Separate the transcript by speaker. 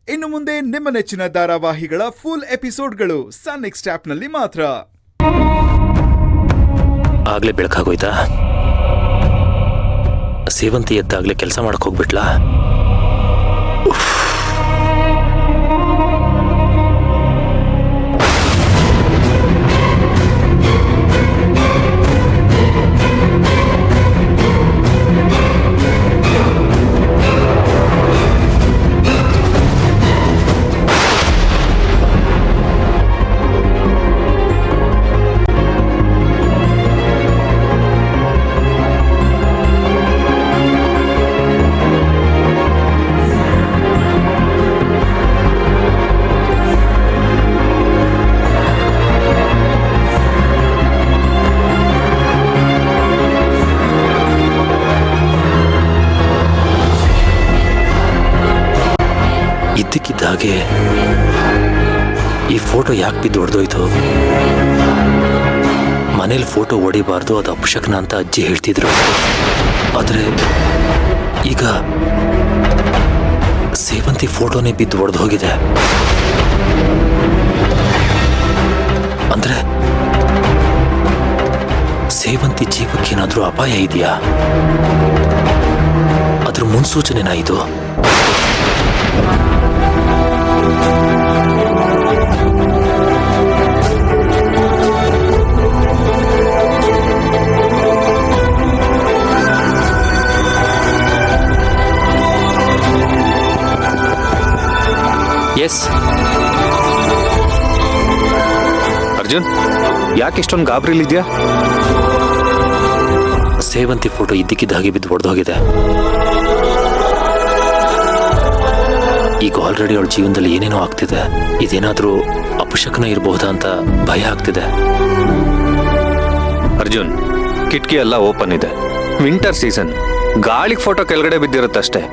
Speaker 1: ಇನ್ನು ಮುಂದೆ ನಿಮ್ಮ ನೆಚ್ಚಿನ ಧಾರಾವಾಹಿಗಳ ಫುಲ್ ಎಪಿಸೋಡ್ಗಳು ಸನ್ ನೆಕ್ಸ್ಟ್ ಆಪ್ನಲ್ಲಿ ಮಾತ್ರ.
Speaker 2: ಆಗ್ಲೇ ಬೆಳಕಾಗೋಯ್ತಾ? ಸೇವಂತಿ ಎದ್ದಾಗ್ಲೇ ಕೆಲಸ ಮಾಡಕ್ ಹೋಗ್ಬಿಟ್ಲಾ? ಇದ್ದಕ್ಕಿದ್ದಾಗೆ ಈ ಫೋಟೋ ಯಾಕೆ ಬಿದ್ದು ಹೊಡೆದೋಯ್ತು? ಮನೇಲಿ ಫೋಟೋ ಹೊಡಿಬಾರ್ದು, ಅದು ಅಪಶಕನ ಅಂತ ಅಜ್ಜಿ ಹೇಳ್ತಿದ್ರು. ಆದ್ರೆ ಈಗ ಸೇವಂತಿ ಫೋಟೋನೇ ಬಿದ್ದು ಹೊಡೆದು ಹೋಗಿದೆ. ಅಂದ್ರೆ ಸೇವಂತಿ ಜೀವಕ್ಕೇನಾದ್ರೂ ಅಪಾಯ ಇದೆಯಾ? ಅದ್ರ ಮುನ್ಸೂಚನೆನಾ ಇದು? ಎಸ್
Speaker 3: ಅರ್ಜುನ್, ಯಾಕೆ ಇಷ್ಟೊಂದು ಗಾಬರಿಲಿದ್ಯಾ?
Speaker 2: ಸೇವಂತಿ ಫೋಟೋ ಇದ್ದಕ್ಕಿದ್ದ ಹಾಗೆ ಬಿದ್ದು ಹೊಡೆದೋಗಿದೆ. ಈಗ ಆಲ್ರೆಡಿ ಅವಳ ಜೀವನದಲ್ಲಿ ಏನೇನೋ ಆಗ್ತಿದೆ. ಇದೇನಾದ್ರೂ ಅಪಶಕನ ಇರಬಹುದಾ ಅಂತ ಭಯ ಆಗ್ತಿದೆ.
Speaker 3: ಅರ್ಜುನ್, ಕಿಟಕಿ ಎಲ್ಲ ಓಪನ್ ಇದೆ. ವಿಂಟರ್ ಸೀಸನ್, ಗಾಳಿಗೆ ಫೋಟೋ ಕೆಳಗಡೆ ಬಿದ್ದಿರುತ್ತಷ್ಟೇ.